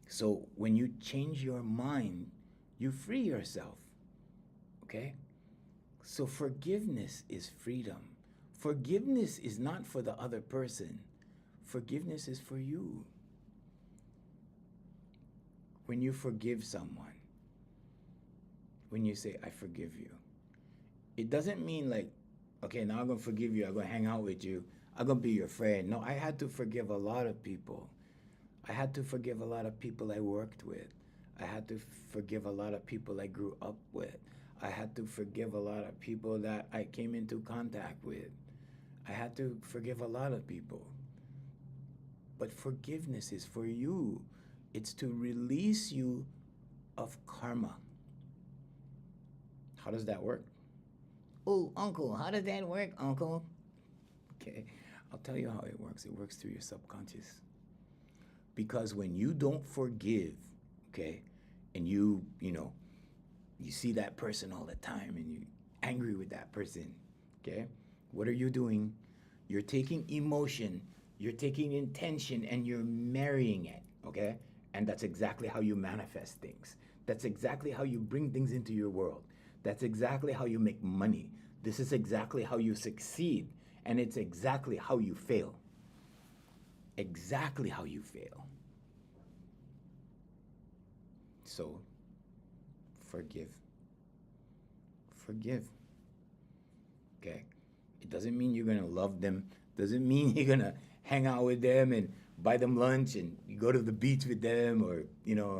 So when you change your mind, you free yourself. Okay. So forgiveness is freedom. Forgiveness is not for the other person. Forgiveness is for you. When you forgive someone, when you say, I forgive you, it doesn't mean like, okay, now I'm going to forgive you. I'm going to hang out with you. I'm going to be your friend. No, I had to forgive a lot of people. I had to forgive a lot of people I worked with. I had to forgive a lot of people I grew up with. I had to forgive a lot of people that I came into contact with. I had to forgive a lot of people. But forgiveness is for you. It's to release you of karma. How does that work? Oh, uncle, how does that work, uncle? Okay, I'll tell you how it works. It works through your subconscious. Because when you don't forgive, okay, and you see that person all the time and you're angry with that person, okay, what are you doing? You're taking emotion, you're taking intention, and you're marrying it, okay? And that's exactly how you manifest things. That's exactly how you bring things into your world. That's exactly how you make money. This is exactly how you succeed. And it's exactly how you fail. Exactly how you fail. So, forgive. Forgive. Okay? It doesn't mean you're going to love them. Doesn't mean you're going to hang out with them and buy them lunch and you go to the beach with them, or,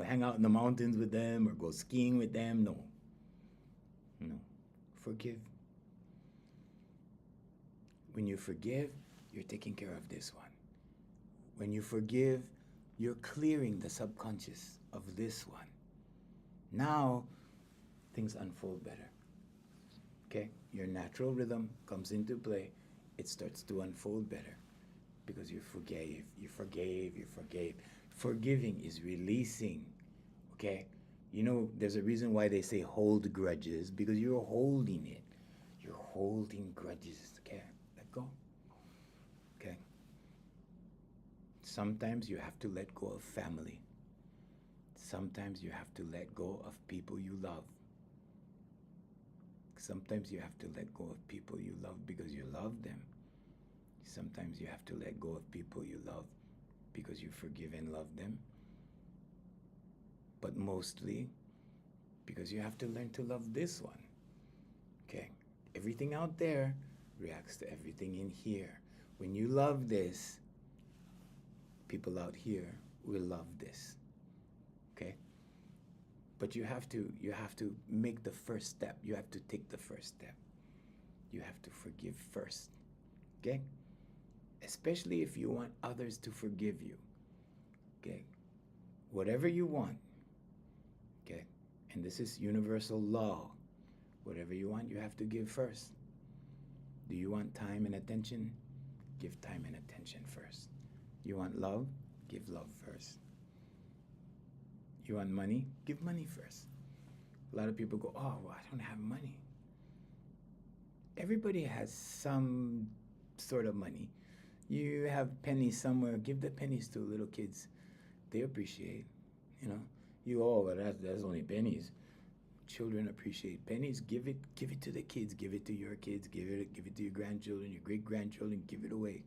hang out in the mountains with them or go skiing with them. No. No. Forgive. When you forgive, you're taking care of this one. When you forgive, you're clearing the subconscious of this one. Now, things unfold better. Okay? Your natural rhythm comes into play. It starts to unfold better because you forgave, you forgave, you forgave. Forgiving is releasing. Okay? There's a reason why they say hold grudges, because you're holding it. You're holding grudges. Okay? Let go. Okay? Sometimes you have to let go of family. Sometimes you have to let go of people you love. Sometimes you have to let go of people you love because you love them. Sometimes you have to let go of people you love because you forgive and love them. But mostly because you have to learn to love this one. Okay? Everything out there reacts to everything in here. When you love this, people out here will love this. Okay? But you have to make the first step. You have to take the first step. You have to forgive first. Okay? Especially if you want others to forgive you. Okay? Whatever you want. Okay? And this is universal law. Whatever you want, you have to give first. Do you want time and attention? Give time and attention first. You want love? Give love first. You want money? Give money first. A lot of people go, oh, well, I don't have money. Everybody has some sort of money. You have pennies somewhere, give the pennies to little kids. They appreciate, but that's only pennies. Children appreciate pennies. Give it to the kids. Give it to your kids. Give it to your grandchildren, your great-grandchildren. Give it away.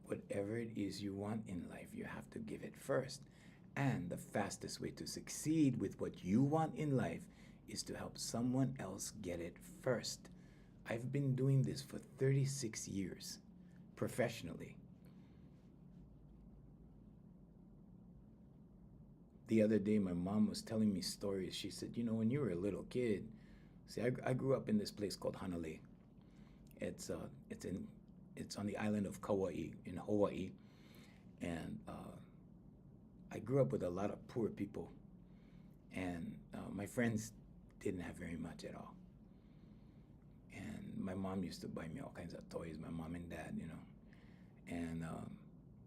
Whatever it is you want in life, you have to give it first. And the fastest way to succeed with what you want in life is to help someone else get it first. I've been doing this for 36 years professionally. The other day, my mom was telling me stories. She said, you know, when you were a little kid, see, I grew up in this place called Hanalei. It's uh, it's in, it's on the island of Kauai in Hawaii, and I grew up with a lot of poor people, and my friends didn't have very much at all. And my mom used to buy me all kinds of toys. My mom and dad, you know, and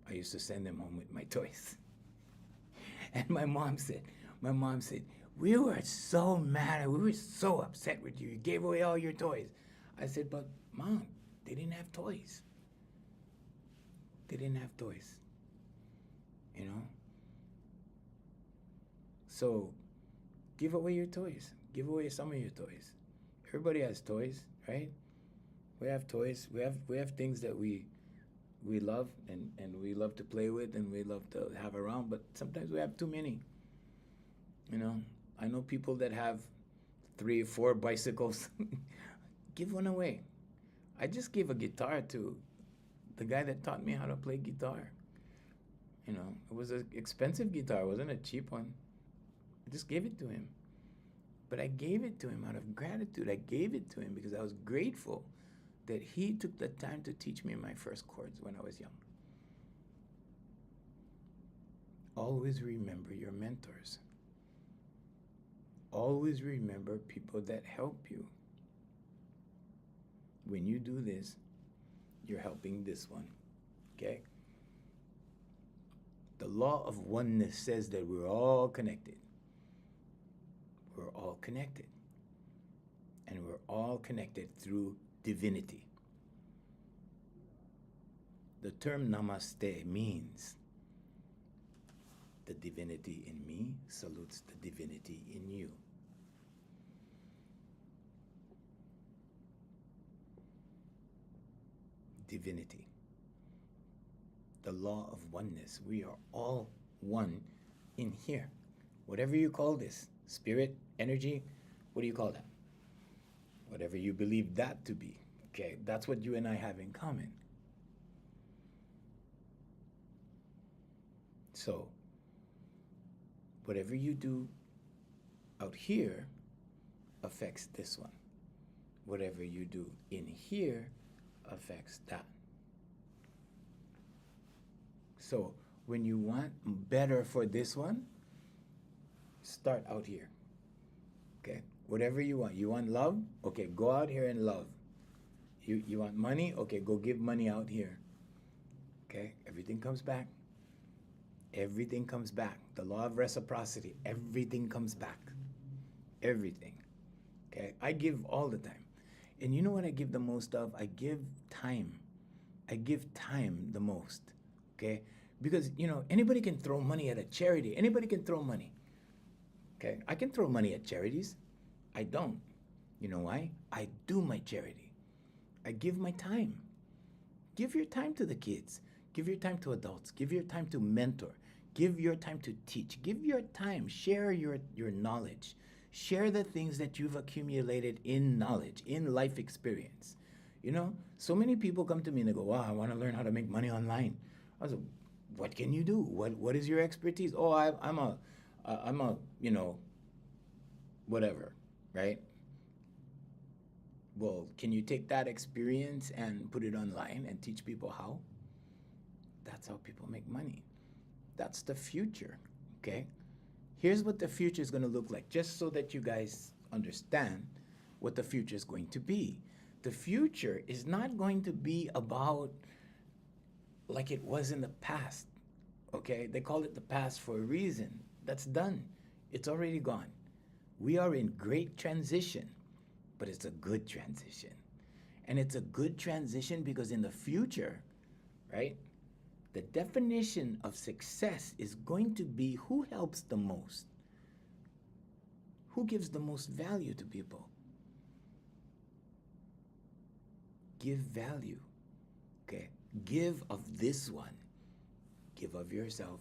I used to send them home with my toys. And my mom said, we were so mad, we were so upset with you. You gave away all your toys. I said, but mom, they didn't have toys. They didn't have toys, you know? So give away your toys. Give away some of your toys. Everybody has toys, right? We have toys. We have things that we love and we love to play with and we love to have around, but sometimes we have too many. You know, I know people that have 3 or 4 bicycles. Give one away. I just gave a guitar to the guy that taught me how to play guitar. You know, it was an expensive guitar, it wasn't a cheap one. I just gave it to him. But I gave it to him out of gratitude. I gave it to him because I was grateful that he took the time to teach me my first chords when I was young. Always remember your mentors. Always remember people that help you. When you do this, you're helping this one, okay? The law of oneness says that we're all connected. We're all connected. And we're all connected through divinity. The term namaste means the divinity in me salutes the divinity in you. Divinity. The law of oneness. We are all one in here. Whatever you call this, spirit, energy, what do you call that? Whatever you believe that to be. Okay, that's what you and I have in common. So, whatever you do out here affects this one. Whatever you do in here affects that. So, when you want better for this one, start out here. Okay? Whatever you want. You want love? Okay, go out here and love. You want money? Okay, go give money out here. Okay? Everything comes back. Everything comes back. The law of reciprocity. Everything comes back. Everything. Okay? I give all the time. And you know what I give the most of? I give time. I give time the most. Okay? Because, you know, anybody can throw money at a charity. Anybody can throw money. Okay? I can throw money at charities. I don't. You know why? I do my charity. I give my time. Give your time to the kids. Give your time to adults. Give your time to mentor. Give your time to teach. Give your time. Share your knowledge. Share the things that you've accumulated in knowledge, in life experience. You know, so many people come to me and they go, wow, I want to learn how to make money online. I was like, what can you do? What is your expertise? Oh, I'm a, you know, whatever, right? Well, can you take that experience and put it online and teach people how? That's how people make money. That's the future, okay? Here's what the future is going to look like, just so that you guys understand what the future is going to be. The future is not going to be about like it was in the past, okay? They call it the past for a reason. That's done. It's already gone. We are in great transition, but it's a good transition. And it's a good transition because in the future, right, the definition of success is going to be who helps the most, who gives the most value to people. Give value, okay? Give of this one. Give of yourself.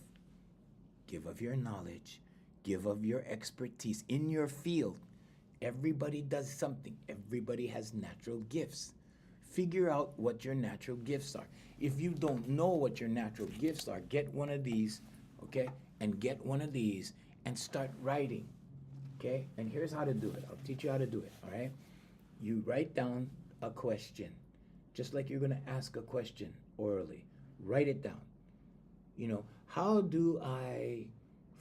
Give of your knowledge. Give of your expertise in your field. Everybody does something. Everybody has natural gifts. Figure out what your natural gifts are. If you don't know what your natural gifts are, get one of these, okay? And get one of these and start writing, okay? And here's how to do it. I'll teach you how to do it, all right? You write down a question, just like you're going to ask a question orally. Write it down. You know, how do I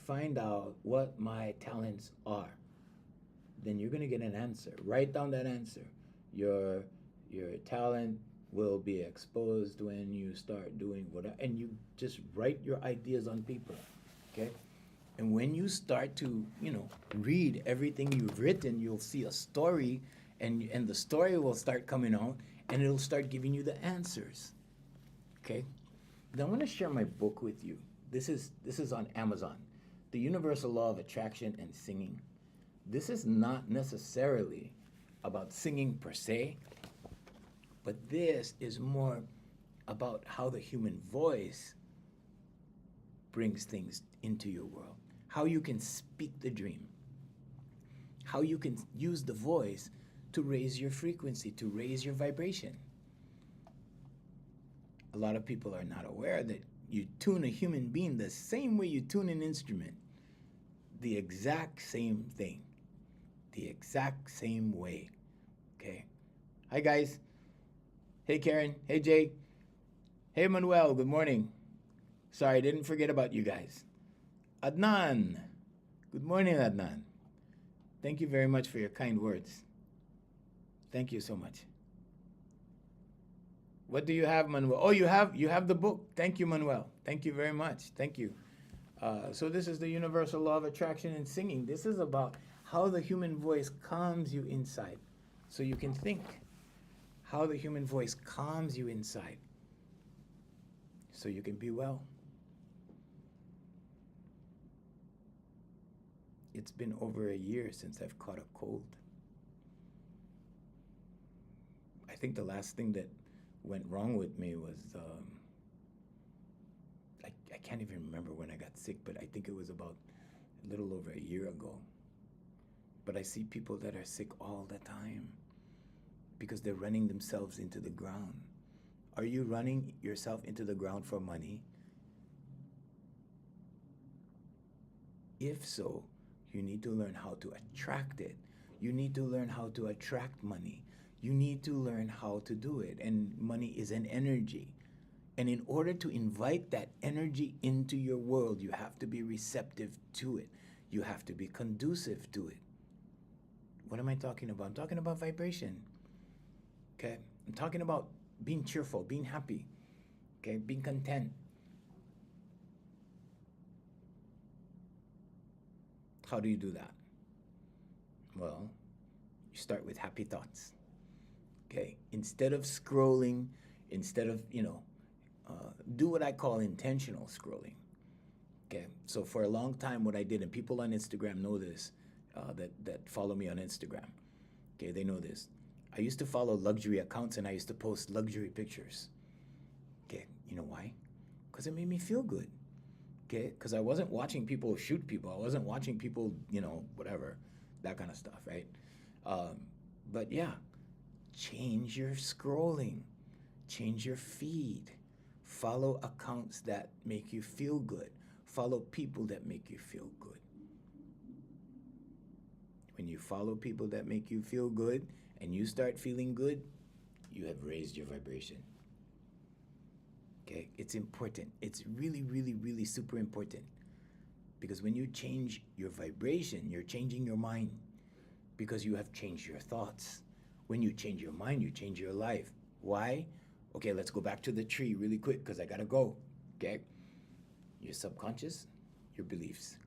find out what my talents are? Then you're going to get an answer. Write down that answer. Your talent will be exposed when you start doing whatever, and you just write your ideas on paper, okay? And when you start to, read everything you've written, you'll see a story, and the story will start coming out, and it'll start giving you the answers, okay? Now I want to share my book with you. This is on Amazon, The Universal Law of Attraction and Singing. This is not necessarily about singing per se, but this is more about how the human voice brings things into your world, how you can speak the dream, how you can use the voice to raise your frequency, to raise your vibration. A lot of people are not aware that you tune a human being the same way you tune an instrument, the exact same thing, the exact same way, okay? Hi, guys. Hey, Karen. Hey, Jay. Hey, Manuel. Good morning. Sorry, I didn't forget about you guys. Adnan. Good morning, Adnan. Thank you very much for your kind words. Thank you so much. What do you have, Manuel? Oh, you have the book. Thank you, Manuel. Thank you very much. Thank you. So this is the universal law of attraction and singing. This is about how the human voice calms you inside, so you can think. How the human voice calms you inside, so you can be well. It's been over a year since I've caught a cold. I think the last thing that went wrong with me was, I can't even remember when I got sick, but I think it was about a little over a year ago. But I see people that are sick all the time because they're running themselves into the ground. Are you running yourself into the ground for money? If so, you need to learn how to attract it. You need to learn how to attract money. You need to learn how to do it. And money is an energy. And in order to invite that energy into your world, you have to be receptive to it. You have to be conducive to it. What am I talking about? I'm talking about vibration. Okay? I'm talking about being cheerful, being happy, okay? Being content. How do you do that? Well, you start with happy thoughts. Okay? Instead of scrolling, instead of, do what I call intentional scrolling. Okay? So for a long time, what I did, and people on Instagram know this, that follow me on Instagram. Okay, they know this. I used to follow luxury accounts and I used to post luxury pictures. Okay, you know why? Because it made me feel good. Okay, because I wasn't watching people shoot people. I wasn't watching people, whatever, that kind of stuff, right? But yeah, change your scrolling, change your feed, follow accounts that make you feel good, follow people that make you feel good. When you follow people that make you feel good and you start feeling good, you have raised your vibration. Okay, it's important. It's really, really, really super important. Because when you change your vibration, you're changing your mind because you have changed your thoughts. When you change your mind, you change your life. Why? Okay, let's go back to the tree really quick because I gotta go. Okay, your subconscious, your beliefs.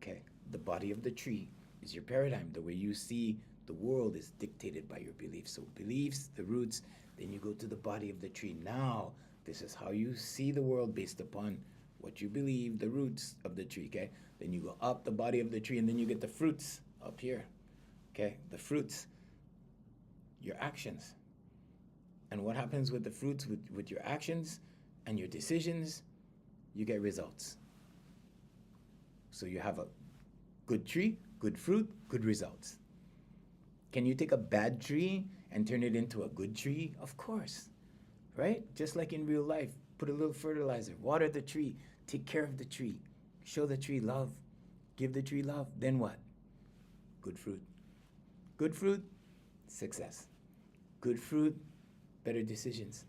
Okay, the body of the tree is your paradigm. The way you see the world is dictated by your beliefs. So beliefs, the roots, then you go to the body of the tree. Now, this is how you see the world based upon what you believe, the roots of the tree, okay? Then you go up the body of the tree and then you get the fruits up here, okay? The fruits, your actions. And what happens with the fruits, with your actions and your decisions? You get results. So you have a good tree, good fruit, good results. Can you take a bad tree and turn it into a good tree? Of course, right? Just like in real life, put a little fertilizer, water the tree, take care of the tree, show the tree love, give the tree love. Then what? Good fruit. Good fruit, success. Good fruit, better decisions.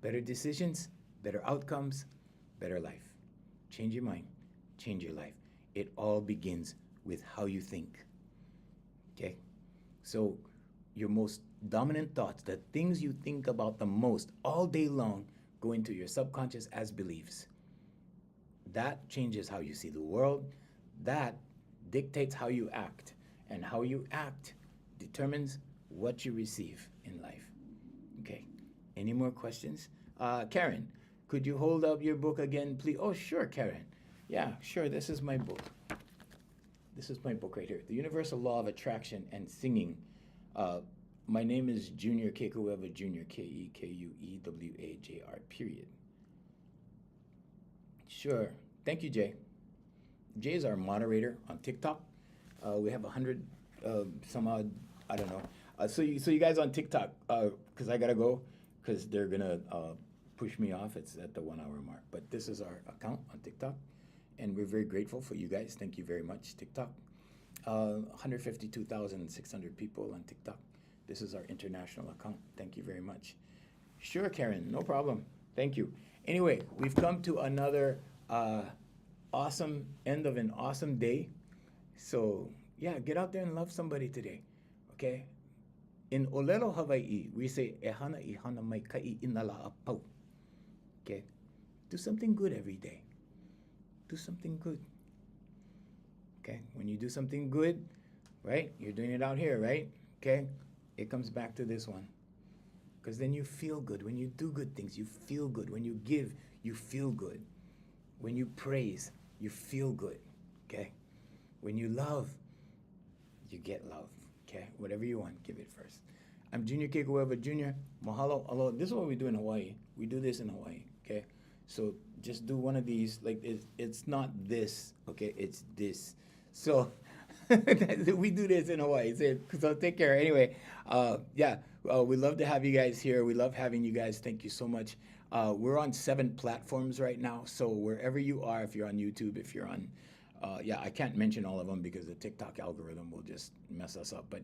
Better decisions, better outcomes, better life. Change your mind, change your life. It all begins with how you think. Okay? So, your most dominant thoughts, the things you think about the most all day long, go into your subconscious as beliefs. That changes how you see the world. That dictates how you act. And how you act determines what you receive in life. Okay. Any more questions? Karen, could you hold up your book again, please? Oh, sure, Karen. Yeah, sure. This is my book. This is my book right here, The Universal Law of Attraction and Singing. My name is Junior Kekuewa, Junior, Kekuewajr, period. Sure. Thank you, Jay. Jay is our moderator on TikTok. We have 100 some odd, I don't know. So you guys on TikTok, because I gotta go, because they're gonna push me off. It's at the 1 hour mark. But this is our account on TikTok, and we're very grateful for you guys. Thank you very much, TikTok. 152,600 people on TikTok. This is our international account. Thank you very much. Sure, Karen, no problem. Thank you. Anyway, we've come to another awesome end of an awesome day. So yeah, get out there and love somebody today. Okay? In Olelo, Hawaii, we say ehana ihana mai kai inala apau. Okay? Do something good every day. Do something good. Okay? When you do something good, right? You're doing it out here, right? Okay? It comes back to this one. Because then you feel good. When you do good things, you feel good. When you give, you feel good. When you praise, you feel good. Okay? When you love, you get love. Okay? Whatever you want, give it first. I'm Junior Kekuewa Jr. Mahalo. Aloha. This is what we do in Hawaii. We do this in Hawaii. Okay? So just do one of these. Like it's not this. Okay? It's this. So we do this in Hawaii. So take care. Anyway, we love to have you guys here. We love having you guys. Thank you so much. We're on 7 platforms right now. So wherever you are, if you're on YouTube, if you're on, I can't mention all of them because the TikTok algorithm will just mess us up. But